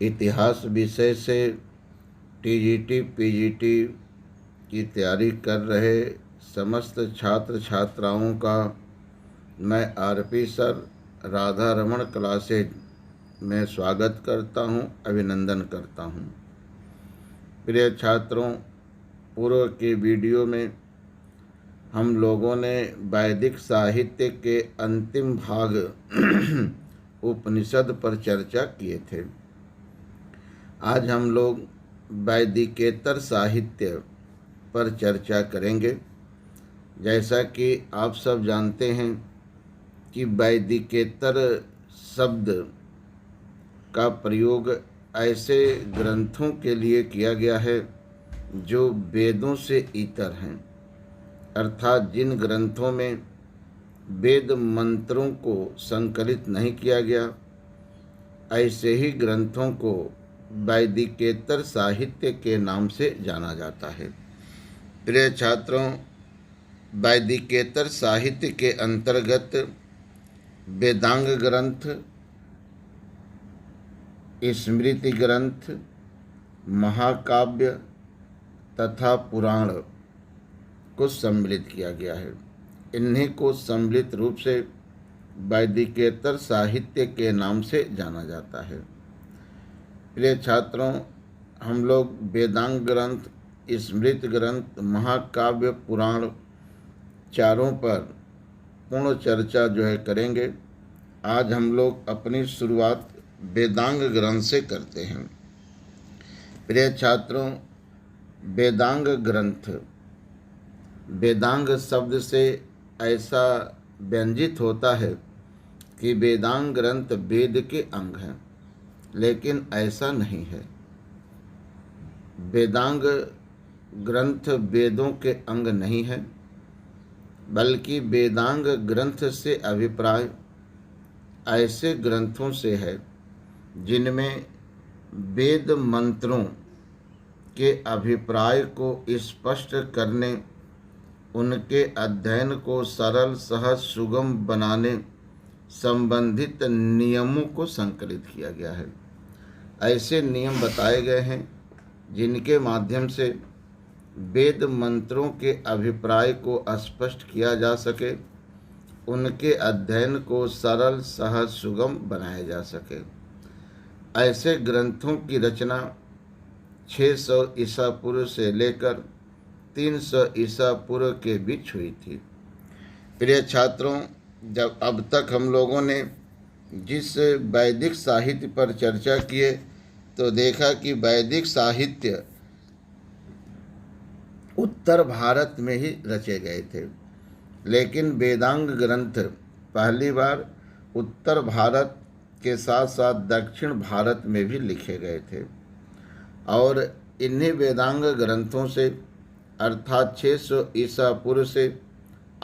इतिहास विषय से टीजीटी पीजीटी की तैयारी कर रहे समस्त छात्र छात्राओं का मैं RP sir Radha Raman classes में स्वागत करता हूं, अभिनंदन करता हूं। प्रिय छात्रों, पूर्व के वीडियो में हम लोगों ने वैदिक साहित्य के अंतिम भाग उपनिषद पर चर्चा किए थे। आज हम लोग वैदिकेतर साहित्य पर चर्चा करेंगे। जैसा कि आप सब जानते हैं कि वैदिकेतर शब्द का प्रयोग ऐसे ग्रंथों के लिए किया गया है जो वेदों से इतर हैं, अर्थात जिन ग्रंथों में वेद मंत्रों को संकलित नहीं किया गया, ऐसे ही ग्रंथों को वैदिकेतर साहित्य के नाम से जाना जाता है। प्रिय छात्रों, वैदिकेतर साहित्य के अंतर्गत वेदांग ग्रंथ, स्मृति ग्रंथ, महाकाव्य तथा पुराण को सम्मिलित किया गया है। इन्हीं को सम्मिलित रूप से वैदिकेतर साहित्य के नाम से जाना जाता है। प्रिय छात्रों, हम लोग वेदांग ग्रंथ, स्मृति ग्रंथ, महाकाव्य, पुराण चारों पर पूर्ण चर्चा करेंगे। आज हम लोग अपनी शुरुआत वेदांग ग्रंथ से करते हैं। प्रिय छात्रों, वेदांग ग्रंथ, वेदांग शब्द से ऐसा व्यंजित होता है कि वेदांग ग्रंथ वेद के अंग हैं, लेकिन ऐसा नहीं है। वेदांग ग्रंथ वेदों के अंग नहीं है, बल्कि वेदांग ग्रंथ से अभिप्राय ऐसे ग्रंथों से है जिनमें वेद मंत्रों के अभिप्राय को स्पष्ट करने, उनके अध्ययन को सरल, सहज, सुगम बनाने संबंधित नियमों को संकलित किया गया है। ऐसे नियम बताए गए हैं जिनके माध्यम से वेद मंत्रों के अभिप्राय को स्पष्ट किया जा सके, उनके अध्ययन को सरल, सहज, सुगम बनाया जा सके। ऐसे ग्रंथों की रचना 600 ईसा पूर्व से लेकर 300 ईसा पूर्व के बीच हुई थी। प्रिय छात्रों, जब अब तक हम लोगों ने जिस वैदिक साहित्य पर चर्चा किए तो देखा कि वैदिक साहित्य उत्तर भारत में ही रचे गए थे, लेकिन वेदांग ग्रंथ पहली बार उत्तर भारत के साथ साथ दक्षिण भारत में भी लिखे गए थे। और इन्हीं वेदांग ग्रंथों से अर्थात 600 ईसा पूर्व से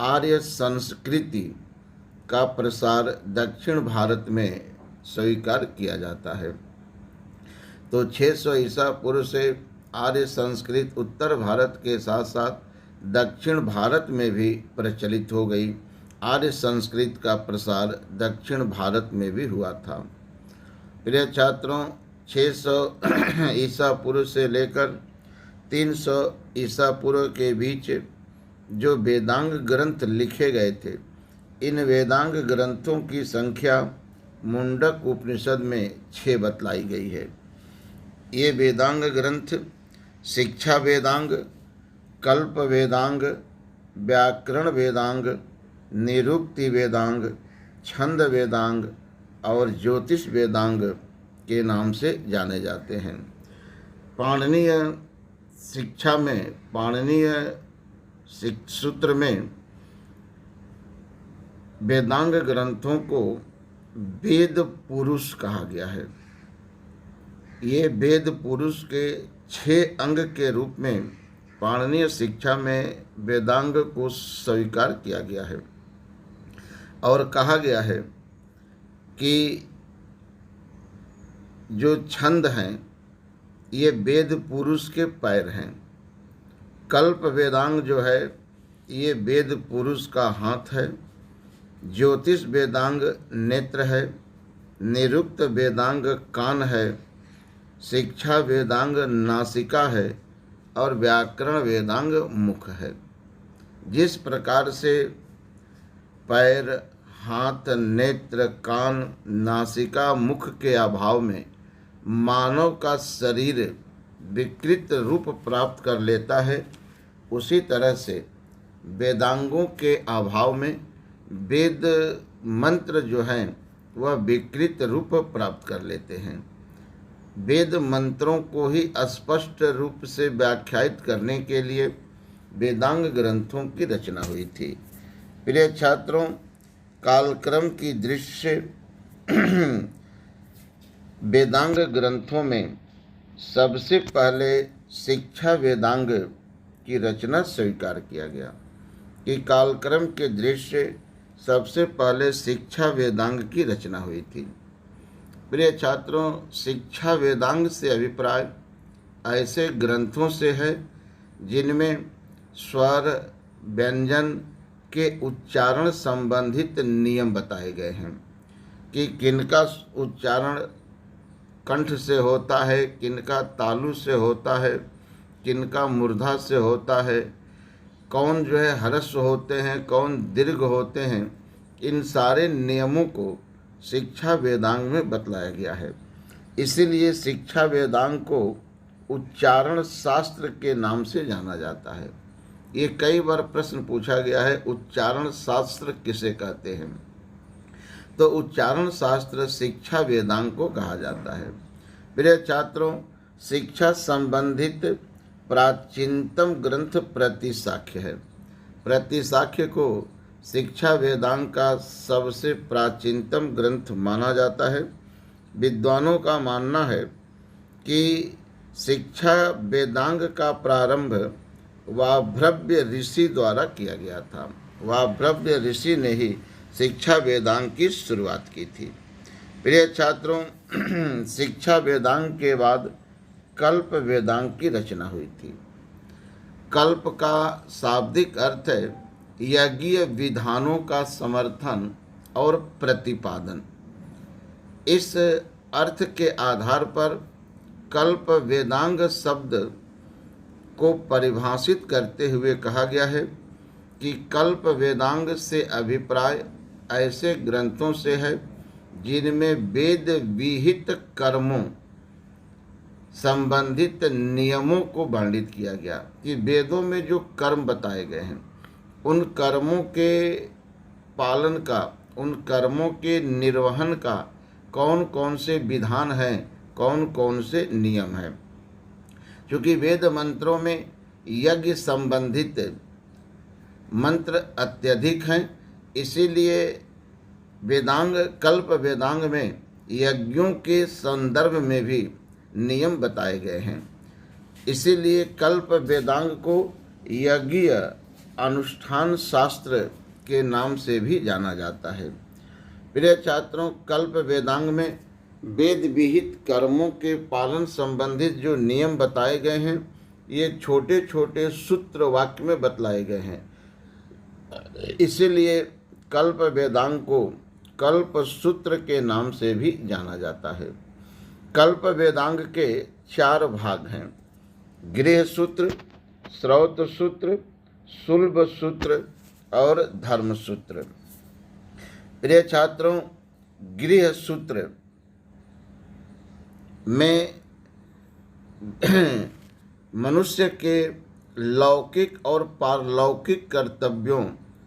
आर्य संस्कृति का प्रसार दक्षिण भारत में स्वीकार किया जाता है। तो 600 ईसा पूर्व से आर्य संस्कृत उत्तर भारत के साथ साथ दक्षिण भारत में भी प्रचलित हो गई। आर्य संस्कृत का प्रसार दक्षिण भारत में भी हुआ था। प्रिय छात्रों, 600 ईसा पूर्व से लेकर 300 ईसा पूर्व के बीच जो वेदांग ग्रंथ लिखे गए थे, इन वेदांग ग्रंथों की संख्या मुंडक उपनिषद में 6 बतलाई गई है। ये वेदांग ग्रंथ शिक्षा वेदांग, कल्प वेदांग, व्याकरण वेदांग, निरुक्ति वेदांग, छंद वेदांग और ज्योतिष वेदांग के नाम से जाने जाते हैं। पाणिनीय शिक्षा में, पाणिनीय सूत्र में वेदांग ग्रंथों को वेद पुरुष कहा गया है। ये वेद पुरुष के 6 अंग के रूप में पाणिनीय शिक्षा में वेदांग को स्वीकार किया गया है और कहा गया है कि जो छंद हैं ये वेद पुरुष के पैर हैं। कल्प वेदांग जो है ये वेद पुरुष का हाथ है। ज्योतिष वेदांग नेत्र है। निरुक्त वेदांग कान है शिक्षा वेदांग नासिका है और व्याकरण वेदांग मुख है। जिस प्रकार से पैर, हाथ, नेत्र, कान, नासिका, मुख के अभाव में मानव का शरीर विकृत रूप प्राप्त कर लेता है, उसी तरह से वेदांगों के अभाव में वेद मंत्र जो हैं वह विकृत रूप प्राप्त कर लेते हैं। वेद मंत्रों को ही स्पष्ट रूप से व्याख्यायित करने के लिए वेदांग ग्रंथों की रचना हुई थी। प्रिय छात्रों, कालक्रम की दृष्टि वेदांग ग्रंथों में सबसे पहले शिक्षा वेदांग की रचना स्वीकार किया गया कि कालक्रम के दृश्य सबसे पहले शिक्षा वेदांग की रचना हुई थी। प्रिय छात्रों, शिक्षा वेदांग से अभिप्राय ऐसे ग्रंथों से है जिनमें स्वर, व्यंजन के उच्चारण संबंधित नियम बताए गए हैं कि किनका उच्चारण कंठ से होता है, किनका तालु से होता है, किनका मूर्धा से होता है, कौन जो है ह्रस्व होते हैं, कौन दीर्घ होते हैं। इन सारे नियमों को शिक्षा वेदांग में बतलाया गया है। इसीलिए शिक्षा वेदांग को उच्चारण शास्त्र के नाम से जाना जाता है। ये कई बार प्रश्न पूछा गया है, उच्चारण शास्त्र किसे कहते हैं? तो उच्चारण शास्त्र शिक्षा वेदांग को कहा जाता है। प्रिय छात्रों, शिक्षा संबंधित प्राचीनतम ग्रंथ प्रतिशाख्य है। प्रतिशाख्य को शिक्षा वेदांग का सबसे प्राचीनतम ग्रंथ माना जाता है। विद्वानों का मानना है कि शिक्षा वेदांग का प्रारंभ वाभ्रव्य ऋषि द्वारा किया गया था। वाभ्रव्य ऋषि ने ही शिक्षा वेदांग की शुरुआत की थी। प्रिय छात्रों, शिक्षा वेदांग के बाद कल्प वेदांग की रचना हुई थी। कल्प का शाब्दिक अर्थ है यज्ञीय विधानों का समर्थन और प्रतिपादन। इस अर्थ के आधार पर कल्प वेदांग शब्द को परिभाषित करते हुए कहा गया है कि कल्प वेदांग से अभिप्राय ऐसे ग्रंथों से है जिनमें वेद विहित कर्मों संबंधित नियमों को वर्णित किया गया कि वेदों में जो कर्म बताए गए हैं उन कर्मों के पालन का, उन कर्मों के निर्वहन का कौन कौन से विधान हैं, कौन कौन से नियम हैं। क्योंकि वेद मंत्रों में यज्ञ संबंधित मंत्र अत्यधिक हैं, इसीलिए वेदांग, कल्प वेदांग में यज्ञों के संदर्भ में भी नियम बताए गए हैं। इसीलिए कल्प वेदांग को यज्ञीय अनुष्ठान शास्त्र के नाम से भी जाना जाता है। प्रिय छात्रों, कल्प वेदांग में वेद विहित कर्मों के पालन संबंधित जो नियम बताए गए हैं ये छोटे छोटे सूत्र वाक्य में बतलाए गए हैं। इसीलिए कल्प वेदांग को कल्प सूत्र के नाम से भी जाना जाता है। कल्प वेदांग के 4 भाग हैं: गृह सूत्र, श्रौत सूत्र, सुलभ सूत्र और धर्म सूत्र। प्रिय छात्रों, गृह सूत्र में मनुष्य के लौकिक और पारलौकिक कर्तव्यों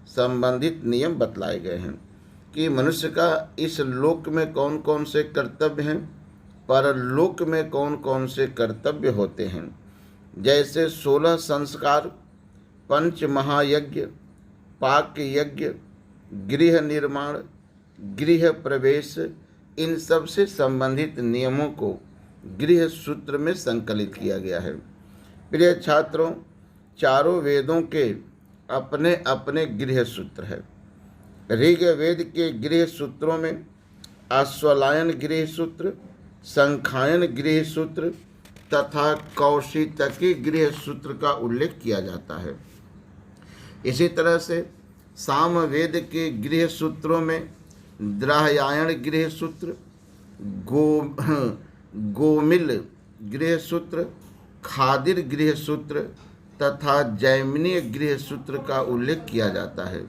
संबंधित नियम बतलाए गए हैं कि मनुष्य का इस लोक में कौन कौन से कर्तव्य हैं, परलोक में कौन कौन से कर्तव्य होते हैं। जैसे 16 संस्कार, पंच महायज्ञ, पाक यज्ञ, गृह निर्माण, गृह प्रवेश, इन सब से संबंधित नियमों को गृह सूत्र में संकलित किया गया है। प्रिय छात्रों, चारों वेदों के अपने अपने गृह सूत्र है। ऋग्वेद के गृह सूत्रों में आश्वलायन गृह सूत्र, संखायन गृह सूत्र तथा कौशितकी गृह सूत्र का उल्लेख किया जाता है। इसी तरह से सामवेद के गृह सूत्रों में द्राह्यायन गृह सूत्र, गोमिल गृह सूत्र, खादिर गृह सूत्र तथा जैमिनीय गृह सूत्र का उल्लेख किया जाता है।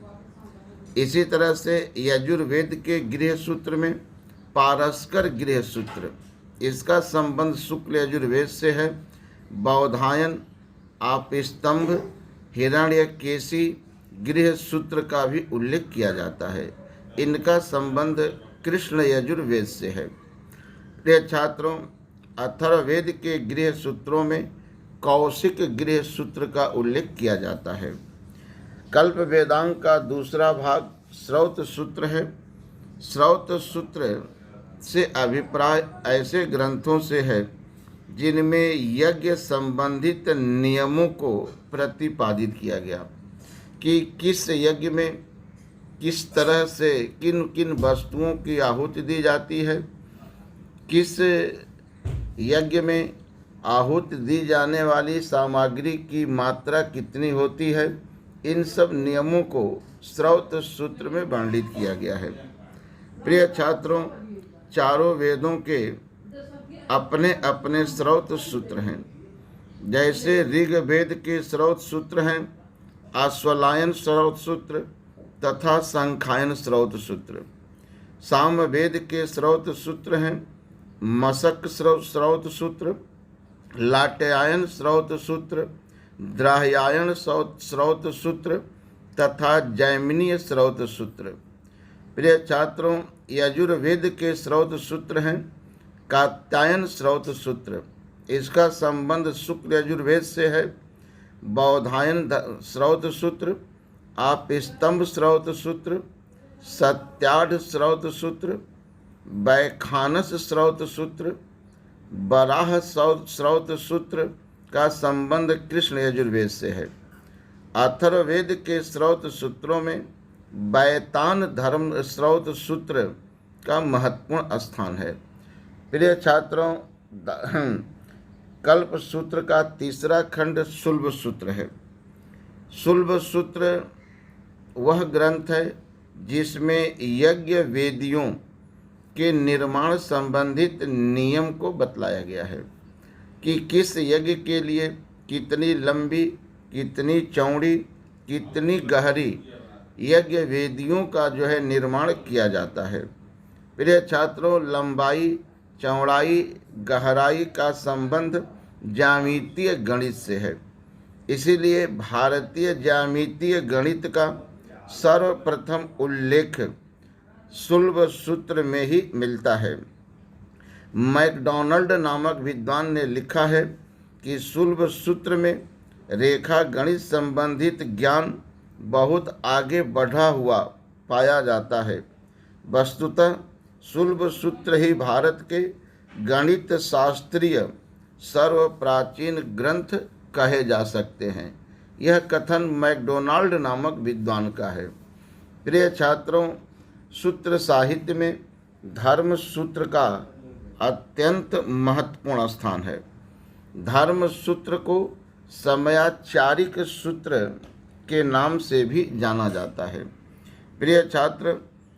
इसी तरह से यजुर्वेद के गृह सूत्र में पारस्कर गृह सूत्र, इसका संबंध शुक्ल यजुर्वेद से है। बौधायन, आपस्तंभ, हिरण्यकेशी गृह सूत्र का भी उल्लेख किया जाता है। इनका संबंध कृष्ण यजुर्वेद से है। प्रिय छात्रों, अथर्ववेद के गृह सूत्रों में कौशिक गृह सूत्र का उल्लेख किया जाता है। कल्प वेदांग का दूसरा भाग श्रौत सूत्र है। श्रौत सूत्र से अभिप्राय ऐसे ग्रंथों से है जिनमें यज्ञ संबंधित नियमों को प्रतिपादित किया गया कि किस यज्ञ में किस तरह से किन किन वस्तुओं की आहुति दी जाती है, किस यज्ञ में आहुति दी जाने वाली सामग्री की मात्रा कितनी होती है, इन सब नियमों को श्रौत सूत्र में वर्णित किया गया है। प्रिय छात्रों, चारों वेदों के अपने अपने श्रौत सूत्र हैं। जैसे ऋग्वेद के श्रौत सूत्र हैं आश्वलायन श्रौत सूत्र तथा संखायन श्रौत सूत्र। सामवेद के श्रौत सूत्र हैं मशक श्रौत सूत्र, लाट्यायन श्रौत सूत्र, द्राह्यायन श्रौत सूत्र तथा जैमिनीय श्रौत सूत्र। प्रिय छात्रों, यजुर्वेद के श्रौत सूत्र हैं कात्यायन श्रौत सूत्र, इसका संबंध शुक्ल यजुर्वेद से है। बौधायन श्रौत सूत्र, आपस्तंभ श्रौत सूत्र, सत्याढ़ श्रौत सूत्र, वैखानस श्रौत सूत्र, बराह श्रौत सूत्र का संबंध कृष्ण यजुर्वेद से है। अथर्ववेद के श्रौत सूत्रों में बैतान धर्म श्रौत सूत्र का महत्वपूर्ण स्थान है। प्रिय छात्रों, कल्प सूत्र का तीसरा खंड शुल्ब सूत्र है। शुल्ब सूत्र वह ग्रंथ है जिसमें यज्ञ वेदियों के निर्माण संबंधित नियम को बतलाया गया है कि किस यज्ञ के लिए कितनी लंबी, कितनी चौड़ी, कितनी गहरी यज्ञ वेदियों का निर्माण किया जाता है। प्रिय छात्रों, लंबाई, चौड़ाई, गहराई का संबंध ज्यामितीय गणित से है। इसीलिए भारतीय ज्यामितीय गणित का सर्वप्रथम उल्लेख शुल्ब सूत्र में ही मिलता है। मैकडॉनल्ड नामक विद्वान ने लिखा है कि शुल्ब सूत्र में रेखा गणित संबंधित ज्ञान बहुत आगे बढ़ा हुआ पाया जाता है। वस्तुतः शुल्ब सूत्र ही भारत के गणित शास्त्रीय सर्वप्राचीन ग्रंथ कहे जा सकते हैं। यह कथन मैकडॉनल्ड नामक विद्वान का है। प्रिय छात्रों, सूत्र साहित्य में धर्म सूत्र का अत्यंत महत्वपूर्ण स्थान है। धर्म सूत्र को समयाचारिक सूत्र के नाम से भी जाना जाता है। प्रिय छात्र,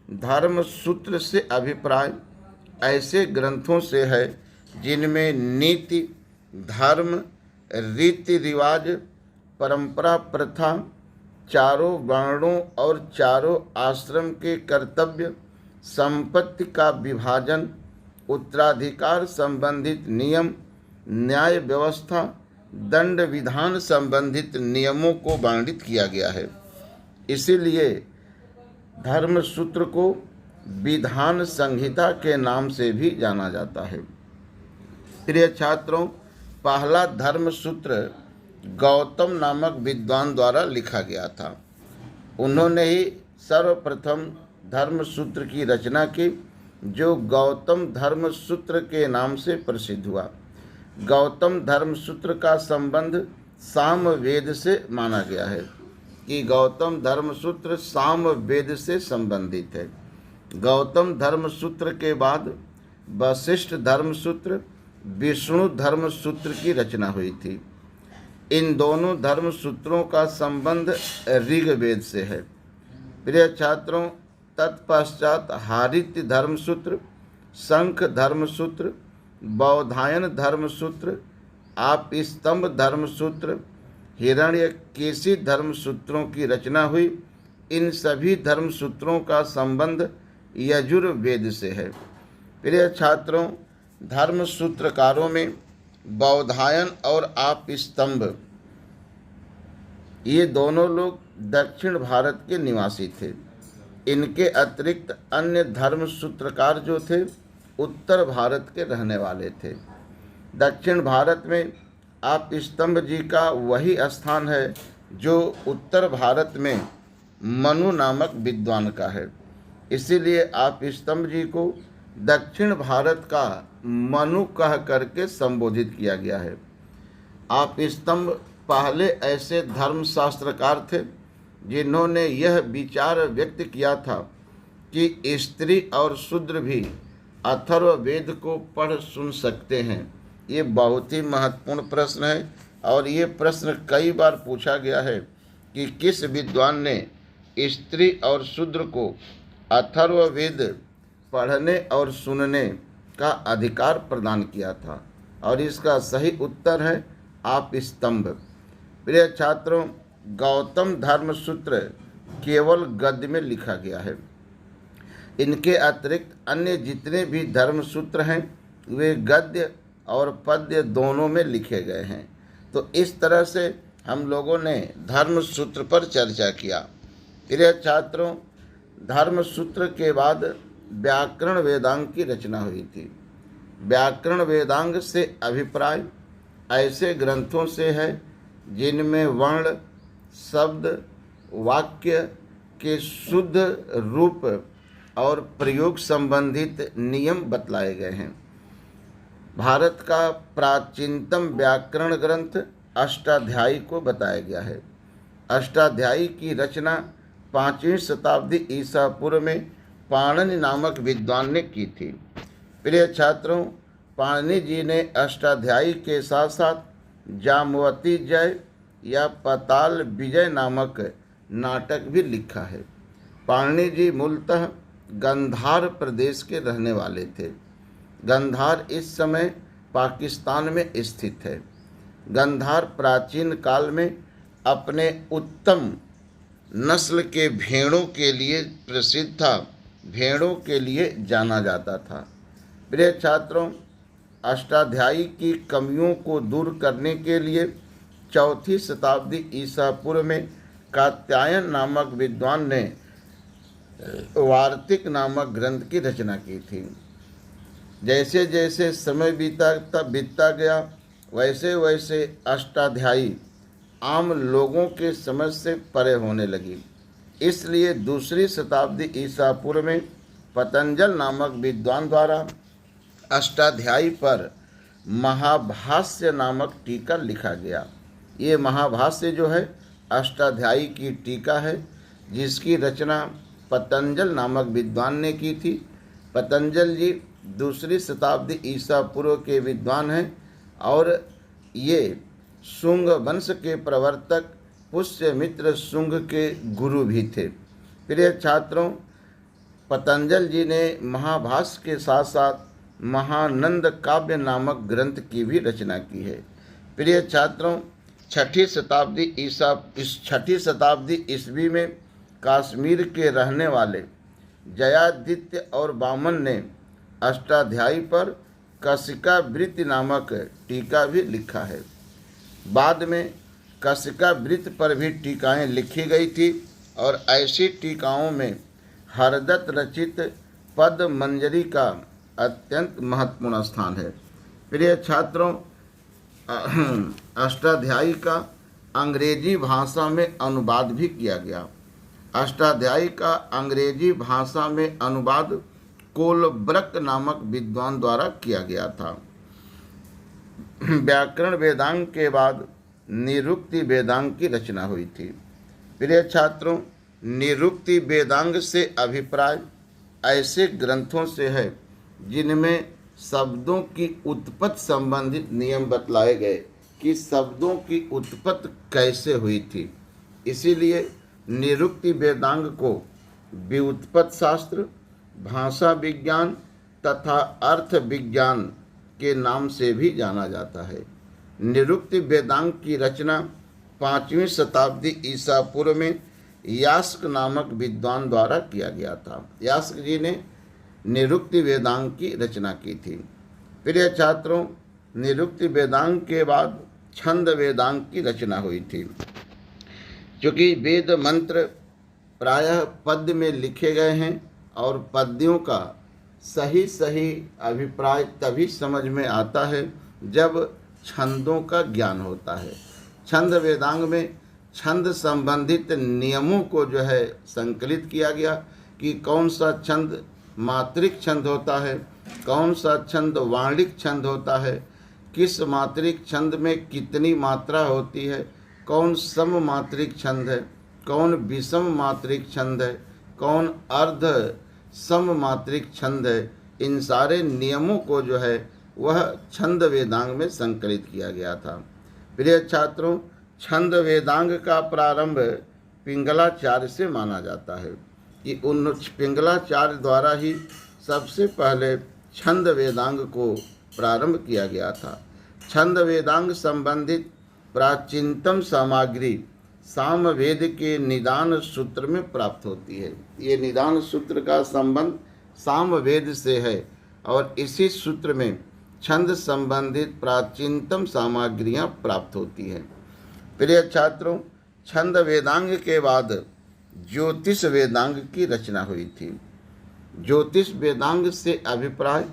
धर्म सूत्र से अभिप्राय ऐसे ग्रंथों से है जिनमें नीति, धर्म, रीति रिवाज, परंपरा, प्रथा, चारों वर्णों और चारों आश्रम के कर्तव्य, संपत्ति का विभाजन, उत्तराधिकार संबंधित नियम, न्याय व्यवस्था, दंड विधान संबंधित नियमों को वर्णित किया गया है। इसीलिए धर्म सूत्र को विधान संहिता के नाम से भी जाना जाता है। प्रिय छात्रों, पहला धर्म सूत्र गौतम नामक विद्वान द्वारा लिखा गया था। उन्होंने ही सर्वप्रथम धर्म सूत्र की रचना की, जो गौतम धर्म सूत्र के नाम से प्रसिद्ध हुआ। गौतम धर्म सूत्र का संबंध सामवेद से माना गया है कि गौतम धर्म सूत्र सामवेद से संबंधित है। गौतम धर्म सूत्र के बाद वशिष्ठ धर्म सूत्र, विष्णु धर्म सूत्र की रचना हुई थी। इन दोनों धर्म सूत्रों का संबंध ऋग्वेद से है। प्रिय तत्पश्चात हारित धर्म सूत्र, शंख धर्म सूत्र, बौधायन धर्मसूत्र, आप स्तंभ धर्मसूत्र, हिरण्यकेशी धर्मसूत्रों की रचना हुई। इन सभी धर्मसूत्रों का संबंध यजुर्वेद से है। प्रिय छात्रों, धर्मसूत्रकारों में बौधायन और आप स्तंभ, ये दोनों लोग दक्षिण भारत के निवासी थे। इनके अतिरिक्त अन्य धर्मसूत्रकार जो थे उत्तर भारत के रहने वाले थे। दक्षिण भारत में आप स्तंभ जी का वही स्थान है जो उत्तर भारत में मनु नामक विद्वान का है। इसीलिए आप स्तंभ जी को दक्षिण भारत का मनु कह करके संबोधित किया गया है। आप स्तंभ पहले ऐसे धर्मशास्त्रकार थे जिन्होंने यह विचार व्यक्त किया था कि स्त्री और शूद्र भी अथर्ववेद को पढ़ सुन सकते हैं। ये बहुत ही महत्वपूर्ण प्रश्न है और ये प्रश्न कई बार पूछा गया है कि किस विद्वान ने स्त्री और शूद्र को अथर्ववेद पढ़ने और सुनने का अधिकार प्रदान किया था, और इसका सही उत्तर है आप स्तंभ। प्रिय छात्रों, गौतम धर्मसूत्र केवल गद्य में लिखा गया है। इनके अतिरिक्त अन्य जितने भी धर्मसूत्र हैं वे गद्य और पद्य दोनों में लिखे गए हैं। तो इस तरह से हम लोगों ने धर्मसूत्र पर चर्चा किया। प्रिय छात्रों, धर्मसूत्र के बाद व्याकरण वेदांग की रचना हुई थी। व्याकरण वेदांग से अभिप्राय ऐसे ग्रंथों से है जिनमें वर्ण, शब्द, वाक्य के शुद्ध रूप और प्रयोग संबंधित नियम बतलाए गए हैं। भारत का प्राचीनतम व्याकरण ग्रंथ अष्टाध्यायी को बताया गया है। अष्टाध्यायी की रचना 5वीं शताब्दी ईसा पूर्व में पाणिनि नामक विद्वान ने की थी। प्रिय छात्रों, पाणिनि जी ने अष्टाध्यायी के साथ साथ जामवती जय या पाताल विजय नामक नाटक भी लिखा है। पाणिनि जी मूलतः गंधार प्रदेश के रहने वाले थे। गंधार इस समय पाकिस्तान में स्थित है। गंधार प्राचीन काल में अपने उत्तम नस्ल के भेड़ों के लिए प्रसिद्ध था। भेड़ों के लिए जाना जाता था। प्रिय छात्रों, अष्टाध्यायी की कमियों को दूर करने के लिए 4वीं शताब्दी ईसा पूर्व में कात्यायन नामक विद्वान ने वार्तिक नामक ग्रंथ की रचना की थी। जैसे जैसे समय बीतता गया वैसे वैसे अष्टाध्यायी आम लोगों के समझ से परे होने लगी। इसलिए 2री शताब्दी ईसा पूर्व में पतंजल नामक विद्वान द्वारा अष्टाध्यायी पर महाभाष्य नामक टीका लिखा गया। ये महाभाष्य जो है अष्टाध्यायी की टीका है, जिसकी रचना पतंजल नामक विद्वान ने की थी। पतंजल जी 2री शताब्दी ईसा पूर्व के विद्वान हैं और ये शुंग वंश के प्रवर्तक पुष्यमित्र शुंग के गुरु भी थे। प्रिय छात्रों, पतंजल जी ने महाभाष्य के साथ साथ महानंद काव्य नामक ग्रंथ की भी रचना की है। प्रिय छात्रों, 6ठी शताब्दी ईस्वी में कश्मीर के रहने वाले जयादित्य और वामन ने अष्टाध्यायी पर कशिका वृत्ति नामक टीका भी लिखा है। बाद में कशिका वृत्ति पर भी टीकाएं लिखी गई थी और ऐसी टीकाओं में हरदत्त रचित पद मंजरी का अत्यंत महत्वपूर्ण स्थान है। प्रिय छात्रों, अष्टाध्यायी का अंग्रेजी भाषा में अनुवाद भी किया गया। अष्टाध्यायी का अंग्रेजी भाषा में अनुवाद कोलब्रक नामक विद्वान द्वारा किया गया था। व्याकरण वेदांग के बाद निरुक्ति वेदांग की रचना हुई थी। प्रिय छात्रों, निरुक्ति वेदांग से अभिप्राय ऐसे ग्रंथों से है जिनमें शब्दों की उत्पत्ति संबंधित नियम बतलाए गए कि शब्दों की उत्पत्ति कैसे हुई थी। इसीलिए निरुक्ति वेदांग को व्युत्पत्ति शास्त्र, भाषा विज्ञान तथा अर्थ विज्ञान के नाम से भी जाना जाता है। निरुक्ति वेदांग की रचना 5वीं शताब्दी ईसा पूर्व में यास्क नामक विद्वान द्वारा किया गया था। यास्क जी ने निरुक्ति वेदांग की रचना की थी। प्रिय छात्रों, निरुक्ति वेदांग के बाद छंद वेदांग की रचना हुई थी। क्योंकि वेद मंत्र प्रायः पद्य में लिखे गए हैं और पद्यों का सही अभिप्राय तभी समझ में आता है जब छंदों का ज्ञान होता है। छंद वेदांग में छंद संबंधित नियमों को जो है संकलित किया गया कि कौन सा छंद मात्रिक छंद होता है, कौन सा छंद वाणिक छंद होता है, किस मात्रिक छंद में कितनी मात्रा होती है, कौन सम मात्रिक छंद है, कौन विषम मात्रिक छंद है, कौन अर्ध सम मात्रिक छंद है। इन सारे नियमों को जो है वह छंद वेदांग में संकलित किया गया था। प्रिय छात्रों, छंद वेदांग का प्रारंभ पिंगलाचार्य से माना जाता है कि उन पिंगलाचार्य द्वारा ही सबसे पहले छंद वेदांग को प्रारंभ किया गया था। छंद वेदांग संबंधित प्राचीनतम सामग्री सामवेद के निदान सूत्र में प्राप्त होती है। ये निदान सूत्र का संबंध सामवेद से है और इसी सूत्र में छंद संबंधित प्राचीनतम सामग्रियां प्राप्त होती हैं। प्रिय छात्रों, छंद वेदांग के बाद ज्योतिष वेदांग की रचना हुई थी। ज्योतिष वेदांग से अभिप्राय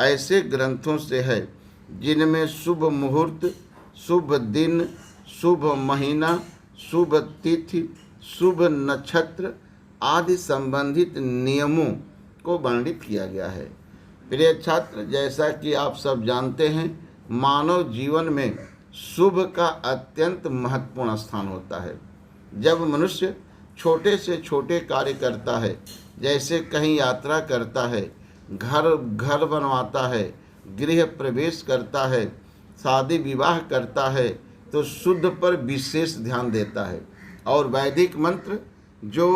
ऐसे ग्रंथों से है जिनमें शुभ मुहूर्त, शुभ दिन, शुभ महीना, शुभ तिथि, शुभ नक्षत्र आदि संबंधित नियमों को वर्णित किया गया है। प्रिय छात्र, जैसा कि आप सब जानते हैं, मानव जीवन में शुभ का अत्यंत महत्वपूर्ण स्थान होता है। जब मनुष्य छोटे से छोटे कार्य करता है, जैसे कहीं यात्रा करता है, घर बनवाता है, गृह प्रवेश करता है, शादी विवाह करता है, तो शुद्ध पर विशेष ध्यान देता है। और वैदिक मंत्र जो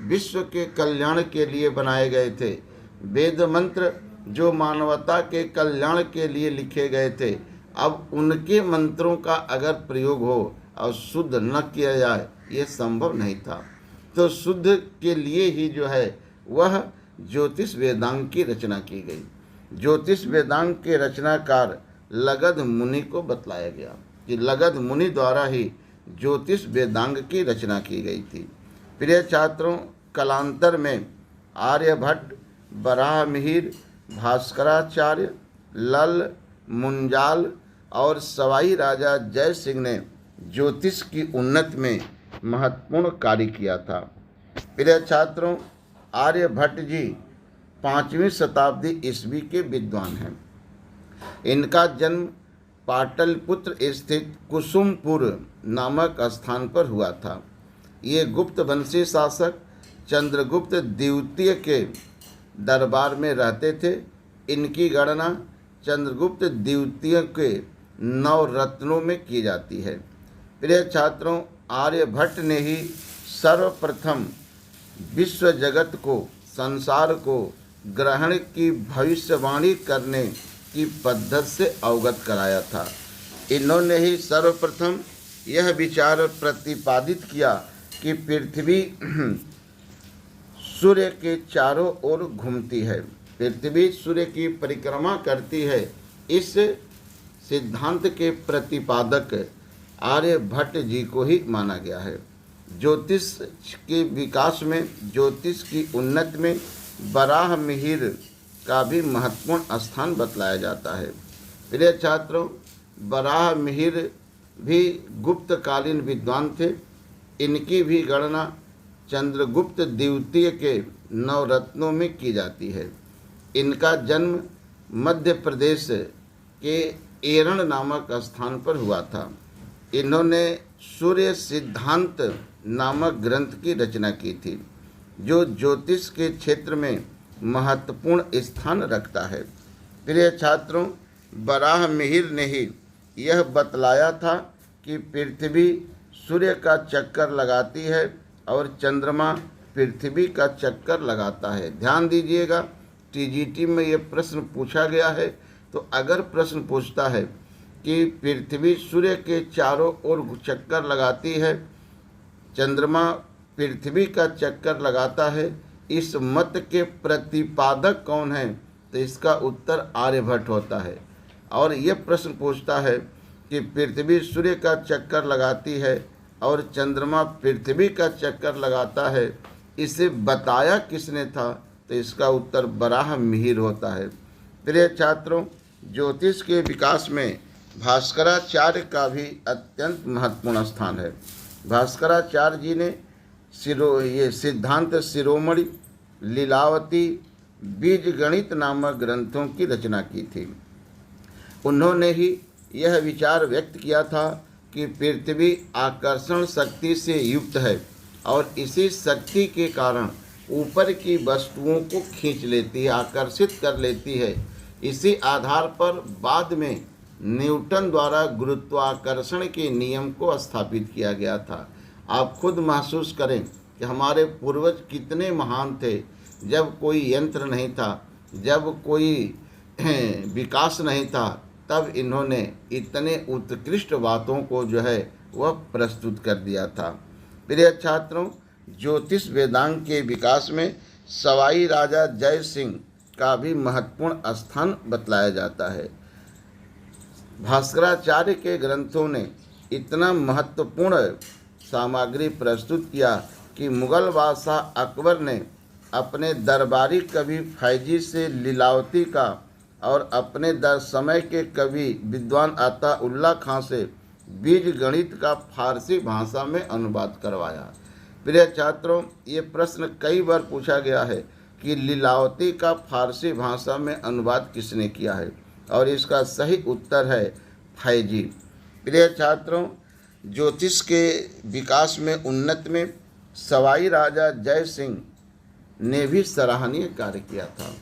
विश्व के कल्याण के लिए बनाए गए थे, वेद मंत्र जो मानवता के कल्याण के लिए लिखे गए थे, अब उनके मंत्रों का अगर प्रयोग हो और शुद्ध न किया जाए, ये संभव नहीं था। तो शुद्ध के लिए ही जो है वह ज्योतिष वेदांग की रचना की गई। ज्योतिष वेदांग के रचनाकार लगध मुनि को बतलाया गया कि लगध मुनि द्वारा ही ज्योतिष वेदांग की रचना की गई थी। प्रिय छात्रों, कालांतर में आर्यभट्ट, वराहमिहिर, भास्कराचार्य, लल, मुंजाल और सवाई राजा जय सिंह ने ज्योतिष की उन्नति में महत्वपूर्ण कार्य किया था। प्रिय छात्रों, आर्यभट्ट जी 5वीं शताब्दी ईस्वी के विद्वान हैं। इनका जन्म पाटलिपुत्र स्थित कुसुमपुर नामक स्थान पर हुआ था। ये गुप्त वंशी शासक चंद्रगुप्त द्वितीय के दरबार में रहते थे। इनकी गणना चंद्रगुप्त द्वितीय के 9 रत्नों में की जाती है। प्रिय छात्रों, आर्यभट्ट ने ही सर्वप्रथम विश्व जगत को, संसार को ग्रहण की भविष्यवाणी करने की पद्धति से अवगत कराया था। इन्होंने ही सर्वप्रथम यह विचार प्रतिपादित किया कि पृथ्वी सूर्य के चारों ओर घूमती है, पृथ्वी सूर्य की परिक्रमा करती है। इस सिद्धांत के प्रतिपादक आर्यभट्ट जी को ही माना गया है। ज्योतिष के विकास में, ज्योतिष की उन्नति में वराहमिहिर का भी महत्वपूर्ण स्थान बतलाया जाता है। प्रिय छात्रों, वराहमिहिर भी गुप्तकालीन विद्वान थे। इनकी भी गणना चंद्रगुप्त द्वितीय के 9 रत्नों में की जाती है। इनका जन्म मध्य प्रदेश के एरण नामक स्थान पर हुआ था। इन्होंने सूर्य सिद्धांत नामक ग्रंथ की रचना की थी, जो ज्योतिष के क्षेत्र में महत्वपूर्ण स्थान रखता है। प्रिय छात्रों, वराहमिहिर ने ही यह बतलाया था कि पृथ्वी सूर्य का चक्कर लगाती है और चंद्रमा पृथ्वी का चक्कर लगाता है। ध्यान दीजिएगा, टीजीटी में यह प्रश्न पूछा गया है तो अगर प्रश्न पूछता है कि पृथ्वी सूर्य के चारों ओर चक्कर लगाती है, चंद्रमा पृथ्वी का चक्कर लगाता है, इस मत के प्रतिपादक कौन है, तो इसका उत्तर आर्यभट्ट होता है। और यह प्रश्न पूछता है कि पृथ्वी सूर्य का चक्कर लगाती है और चंद्रमा पृथ्वी का चक्कर लगाता है, इसे बताया किसने था, तो इसका उत्तर बराह मिहिर होता है। प्रिय छात्रों, ज्योतिष के विकास में भास्कराचार्य का भी अत्यंत महत्वपूर्ण स्थान है। भास्कराचार्य जी ने ये सिद्धांत शिरोमणि, लीलावती, बीजगणित नामक ग्रंथों की रचना की थी। उन्होंने ही यह विचार व्यक्त किया था कि पृथ्वी आकर्षण शक्ति से युक्त है और इसी शक्ति के कारण ऊपर की वस्तुओं को खींच लेती है, आकर्षित कर लेती है। इसी आधार पर बाद में न्यूटन द्वारा गुरुत्वाकर्षण के नियम को स्थापित किया गया था। आप खुद महसूस करें कि हमारे पूर्वज कितने महान थे। जब कोई यंत्र नहीं था, जब कोई विकास नहीं था, तब इन्होंने इतने उत्कृष्ट बातों को जो है वह प्रस्तुत कर दिया था। प्रिय छात्रों, ज्योतिष वेदांग के विकास में सवाई राजा जय सिंह का भी महत्वपूर्ण स्थान बतलाया जाता है। भास्कराचार्य के ग्रंथों ने इतना महत्वपूर्ण सामग्री प्रस्तुत किया कि मुगल बादशाह अकबर ने अपने दरबारी कवि फैजी से लीलावती का और अपने समय के कवि विद्वान अताउल्लाह खां से बीज गणित का फारसी भाषा में अनुवाद करवाया। प्रिय छात्रों, ये प्रश्न कई बार पूछा गया है कि लीलावती का फारसी भाषा में अनुवाद किसने किया है, और इसका सही उत्तर है फैजी। प्रिय छात्रों, ज्योतिष के विकास में उन्नति में सवाई राजा जय सिंह ने भी सराहनीय कार्य किया था।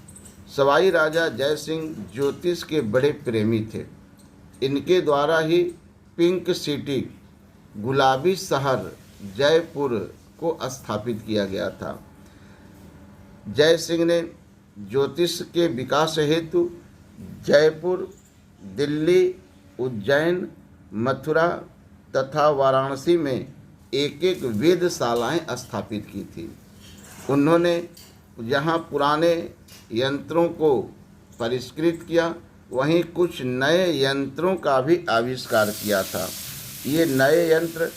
सवाई राजा जय सिंह ज्योतिष के बड़े प्रेमी थे। इनके द्वारा ही पिंक सिटी, गुलाबी शहर जयपुर को स्थापित किया गया था। जय सिंह ने ज्योतिष के विकास हेतु जयपुर, दिल्ली, उज्जैन, मथुरा तथा वाराणसी में एक एक वेधशालाएं स्थापित की थी। उन्होंने जहां पुराने यंत्रों को परिष्कृत किया, वहीं कुछ नए यंत्रों का भी आविष्कार किया था। ये नए यंत्र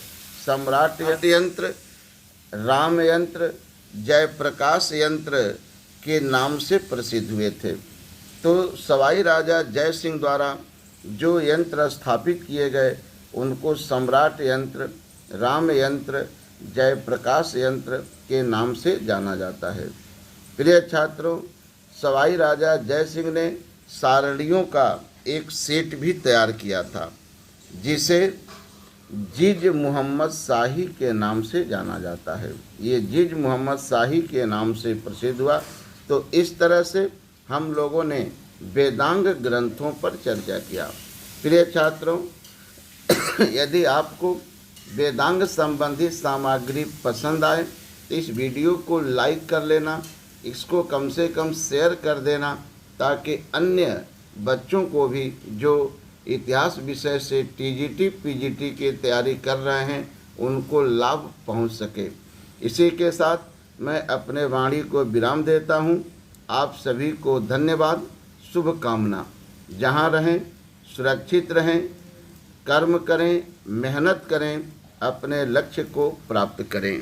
सम्राट यंत्र, राम यंत्र, जयप्रकाश यंत्र के नाम से प्रसिद्ध हुए थे। तो सवाई राजा जय सिंह द्वारा जो यंत्र स्थापित किए गए उनको सम्राट यंत्र, राम यंत्र, जयप्रकाश यंत्र के नाम से जाना जाता है। प्रिय छात्रों, सवाई राजा जय सिंह ने सारणियों का एक सेट भी तैयार किया था, जिसे जिज मोहम्मद शाही के नाम से जाना जाता है। ये जिज मोहम्मद शाही के नाम से प्रसिद्ध हुआ। तो इस तरह से हम लोगों ने वेदांग ग्रंथों पर चर्चा किया। प्रिय छात्रों, यदि आपको वेदांग संबंधी सामग्री पसंद आए तो इस वीडियो को लाइक कर लेना, इसको कम से कम शेयर कर देना, ताकि अन्य बच्चों को भी जो इतिहास विषय से टीजीटी पीजीटी की तैयारी कर रहे हैं उनको लाभ पहुंच सके। इसी के साथ मैं अपने वाणी को विराम देता हूं। आप सभी को धन्यवाद, शुभकामना। जहां रहें सुरक्षित रहें, कर्म करें, मेहनत करें, अपने लक्ष्य को प्राप्त करें।